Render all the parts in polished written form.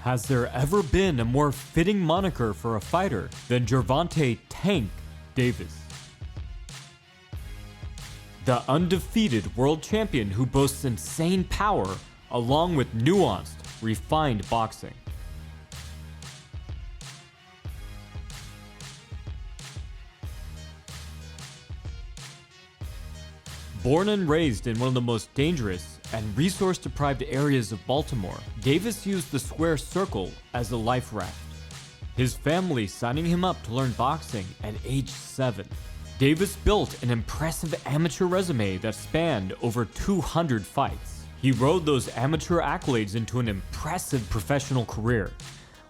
Has there ever been a more fitting moniker for a fighter than Gervonta "Tank" Davis? The undefeated world champion who boasts insane power along with nuanced, refined boxing. Born and raised in one of the most dangerous and resource-deprived areas of Baltimore, Davis used the square circle as a life raft, his family signing him up to learn boxing at age 7. Davis built an impressive amateur resume that spanned over 200 fights. He rode those amateur accolades into an impressive professional career,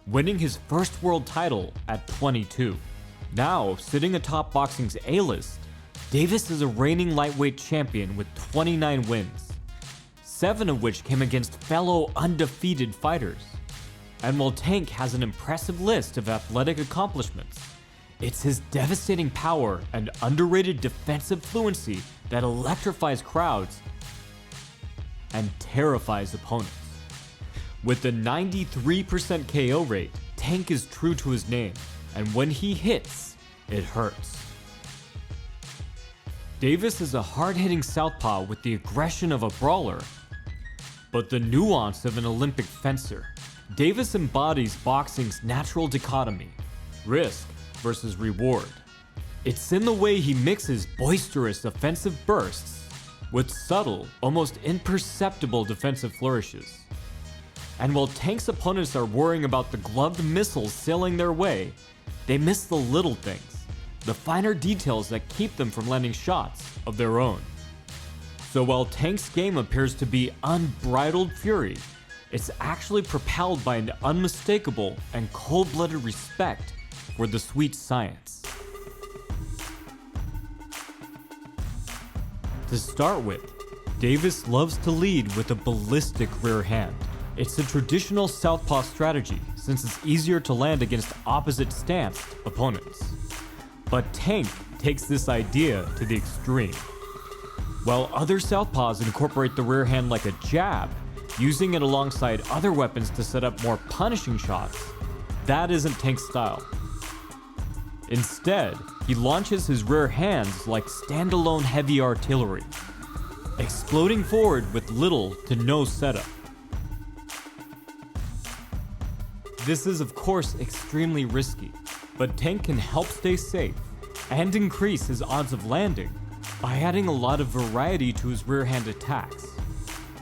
winning his first world title at 22. Now, sitting atop boxing's A-list, Davis is a reigning lightweight champion with 29 wins, 7 of which came against fellow undefeated fighters. And while Tank has an impressive list of athletic accomplishments, it's his devastating power and underrated defensive fluency that electrifies crowds and terrifies opponents. With a 93% KO rate, Tank is true to his name, and when he hits, it hurts. Davis is a hard-hitting southpaw with the aggression of a brawler, but the nuance of an Olympic fencer. Davis embodies boxing's natural dichotomy, risk versus reward. It's in the way he mixes boisterous offensive bursts with subtle, almost imperceptible defensive flourishes. And while Tank's opponents are worrying about the gloved missiles sailing their way, they miss the little things, the finer details that keep them from landing shots of their own. So while Tank's game appears to be unbridled fury, it's actually propelled by an unmistakable and cold-blooded respect for the sweet science. To start with, Davis loves to lead with a ballistic rear hand. It's a traditional southpaw strategy since it's easier to land against opposite-stanced opponents. But Tank takes this idea to the extreme. While other southpaws incorporate the rear hand like a jab, using it alongside other weapons to set up more punishing shots, that isn't Tank's style. Instead, he launches his rear hands like standalone heavy artillery, exploding forward with little to no setup. This is of course extremely risky, but Tank can help stay safe and increase his odds of landing by adding a lot of variety to his rear hand attacks.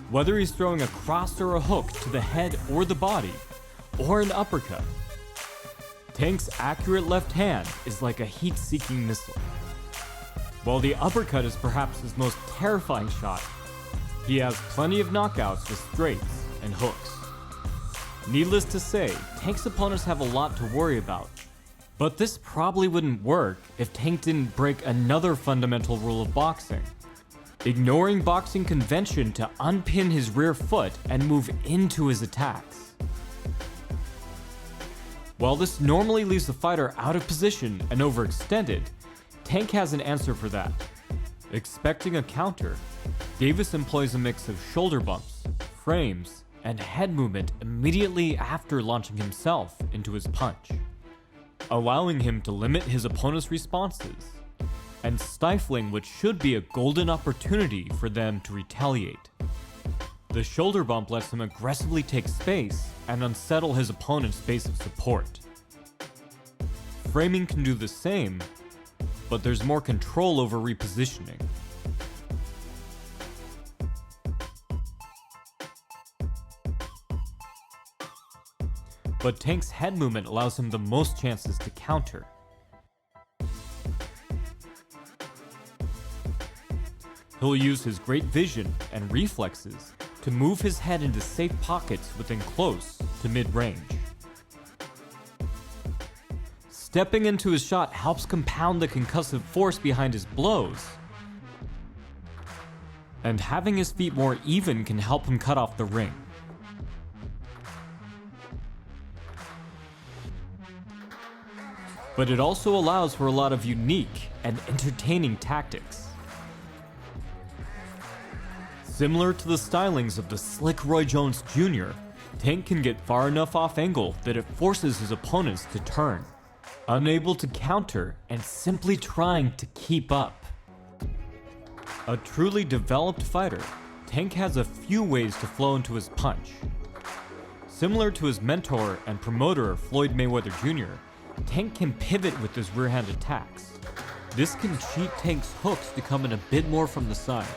Whether he's throwing a cross or a hook to the head or the body, or an uppercut, Tank's accurate left hand is like a heat-seeking missile. While the uppercut is perhaps his most terrifying shot, he has plenty of knockouts with straights and hooks. Needless to say, Tank's opponents have a lot to worry about. But this probably wouldn't work if Tank didn't break another fundamental rule of boxing, ignoring boxing convention to unpin his rear foot and move into his attacks. While this normally leaves the fighter out of position and overextended, Tank has an answer for that. Expecting a counter, Davis employs a mix of shoulder bumps, frames, and head movement immediately after launching himself into his punch, allowing him to limit his opponent's responses and stifling what should be a golden opportunity for them to retaliate. The shoulder bump lets him aggressively take space and unsettle his opponent's base of support. Framing can do the same, but there's more control over repositioning. But Tank's head movement allows him the most chances to counter. He'll use his great vision and reflexes to move his head into safe pockets within close to mid-range. Stepping into his shot helps compound the concussive force behind his blows, and having his feet more even can help him cut off the ring. But it also allows for a lot of unique and entertaining tactics. Similar to the stylings of the slick Roy Jones Jr., Tank can get far enough off angle that it forces his opponents to turn, unable to counter and simply trying to keep up. A truly developed fighter, Tank has a few ways to flow into his punch. Similar to his mentor and promoter Floyd Mayweather Jr., Tank can pivot with his rear hand attacks. This can cheat Tank's hooks to come in a bit more from the side,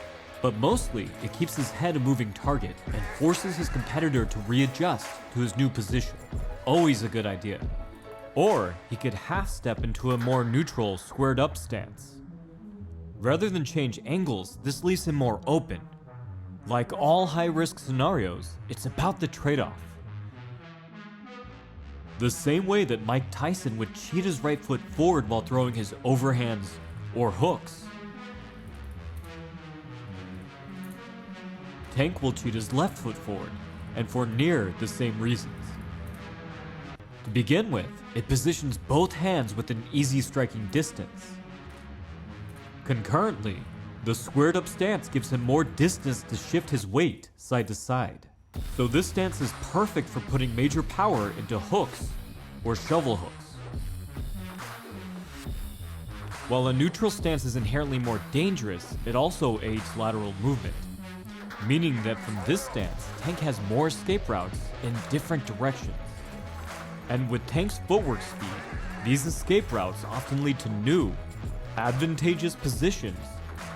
but mostly it keeps his head a moving target and forces his competitor to readjust to his new position. Always a good idea. Or he could half step into a more neutral, squared up stance. Rather than change angles, this leaves him more open. Like all high-risk scenarios, it's about the trade-off. The same way that Mike Tyson would cheat his right foot forward while throwing his overhands or hooks, Tank will cheat his left foot forward, and for near the same reasons. To begin with, it positions both hands within easy striking distance. Concurrently, the squared up stance gives him more distance to shift his weight side to side. So this stance is perfect for putting major power into hooks or shovel hooks. While a neutral stance is inherently more dangerous, it also aids lateral movement, meaning that from this stance, Tank has more escape routes in different directions. And with Tank's footwork speed, these escape routes often lead to new, advantageous positions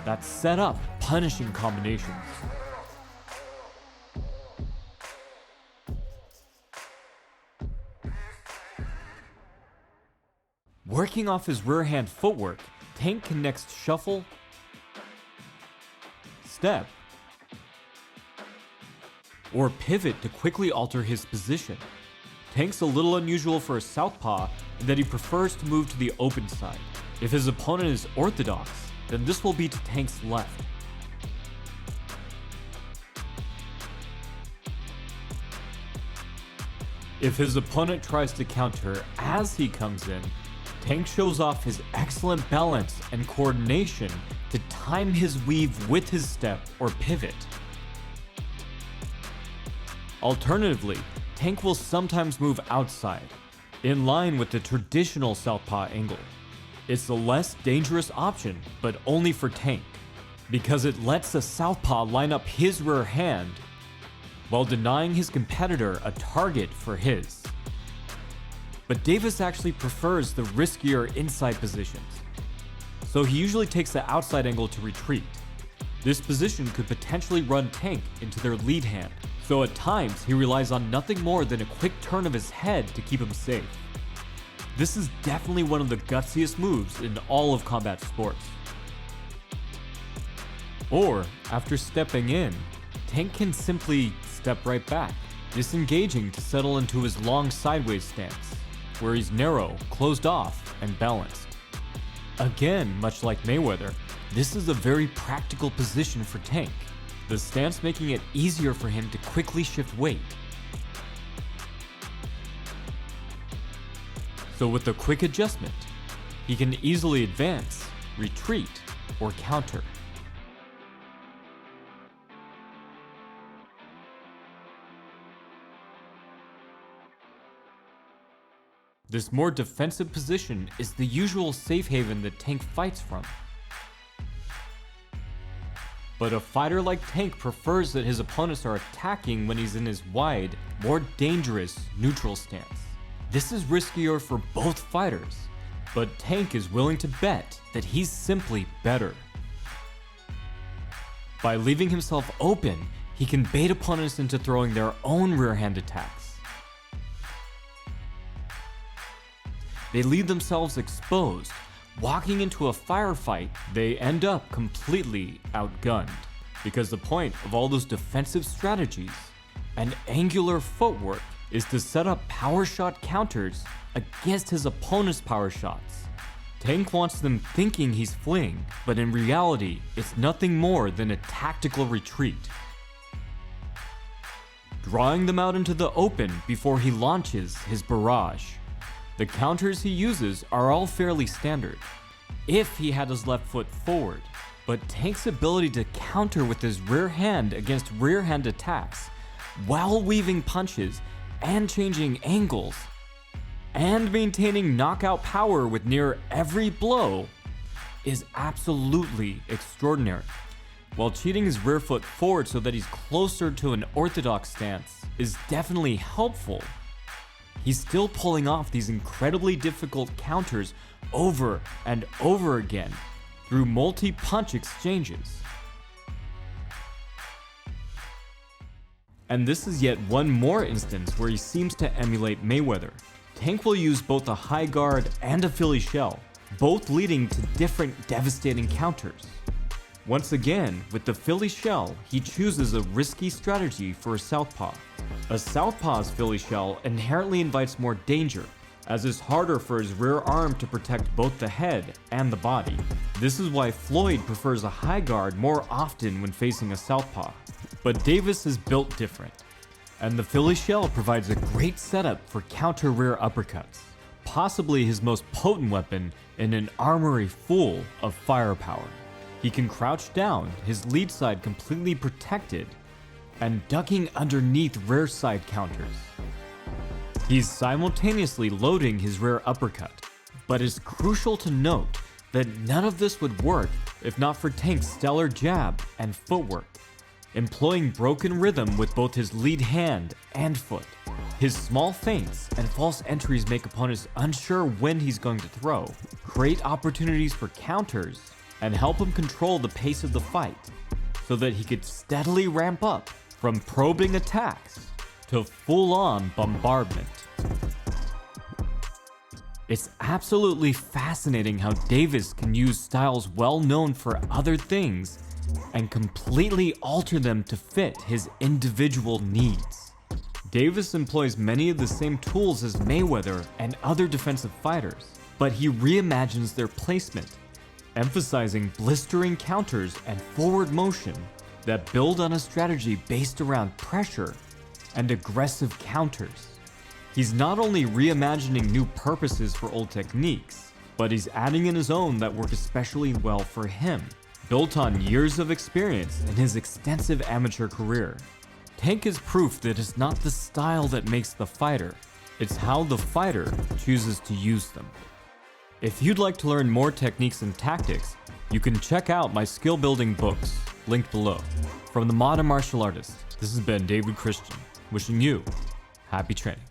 that set up punishing combinations. Working off his rear hand footwork, Tank can next shuffle, step, or pivot to quickly alter his position. Tank's a little unusual for a southpaw in that he prefers to move to the open side. If his opponent is orthodox, then this will be to Tank's left. If his opponent tries to counter as he comes in, Tank shows off his excellent balance and coordination to time his weave with his step or pivot. Alternatively, Tank will sometimes move outside, in line with the traditional southpaw angle. It's the less dangerous option, but only for Tank, because it lets the southpaw line up his rear hand while denying his competitor a target for his. But Davis actually prefers the riskier inside positions, so he usually takes the outside angle to retreat. This position could potentially run Tank into their lead hand, so at times he relies on nothing more than a quick turn of his head to keep him safe. This is definitely one of the gutsiest moves in all of combat sports. Or, after stepping in, Tank can simply step right back, disengaging to settle into his long sideways stance, where he's narrow, closed off, and balanced. Again, much like Mayweather, this is a very practical position for Tank, the stance making it easier for him to quickly shift weight. So with a quick adjustment, he can easily advance, retreat, or counter. This more defensive position is the usual safe haven that Tank fights from. But a fighter like Tank prefers that his opponents are attacking when he's in his wide, more dangerous neutral stance. This is riskier for both fighters, but Tank is willing to bet that he's simply better. By leaving himself open, he can bait opponents into throwing their own rear hand attacks. They leave themselves exposed. Walking into a firefight, they end up completely outgunned, because the point of all those defensive strategies and angular footwork is to set up power shot counters against his opponent's power shots. Tank wants them thinking he's fleeing, but in reality, it's nothing more than a tactical retreat, drawing them out into the open before he launches his barrage. The counters he uses are all fairly standard, if he had his left foot forward, but Tank's ability to counter with his rear hand against rear hand attacks while weaving punches and changing angles, and maintaining knockout power with near every blow is absolutely extraordinary. While cheating his rear foot forward so that he's closer to an orthodox stance is definitely helpful, he's still pulling off these incredibly difficult counters over and over again through multi-punch exchanges. And this is yet one more instance where he seems to emulate Mayweather. Tank will use both a high guard and a Philly shell, both leading to different devastating counters. Once again, with the Philly shell, he chooses a risky strategy for a southpaw. A southpaw's Philly shell inherently invites more danger, as it's harder for his rear arm to protect both the head and the body. This is why Floyd prefers a high guard more often when facing a southpaw. But Davis is built different, and the Philly shell provides a great setup for counter rear uppercuts, possibly his most potent weapon in an armory full of firepower. He can crouch down, his lead side completely protected, and ducking underneath rear side counters. He's simultaneously loading his rear uppercut, but it's crucial to note that none of this would work if not for Tank's stellar jab and footwork, employing broken rhythm with both his lead hand and foot. His small feints and false entries make opponents unsure when he's going to throw, create opportunities for counters, and help him control the pace of the fight so that he could steadily ramp up from probing attacks to full-on bombardment. It's absolutely fascinating how Davis can use styles well known for other things and completely alter them to fit his individual needs. Davis employs many of the same tools as Mayweather and other defensive fighters, but he reimagines their placement, emphasizing blistering counters and forward motion that build on a strategy based around pressure and aggressive counters. He's not only reimagining new purposes for old techniques, but he's adding in his own that work especially well for him, built on years of experience in his extensive amateur career. Tank is proof that it's not the style that makes the fighter, it's how the fighter chooses to use them. If you'd like to learn more techniques and tactics, you can check out my skill building books, linked below. From the Modern Martial Artist, this has been David Christian, wishing you happy training.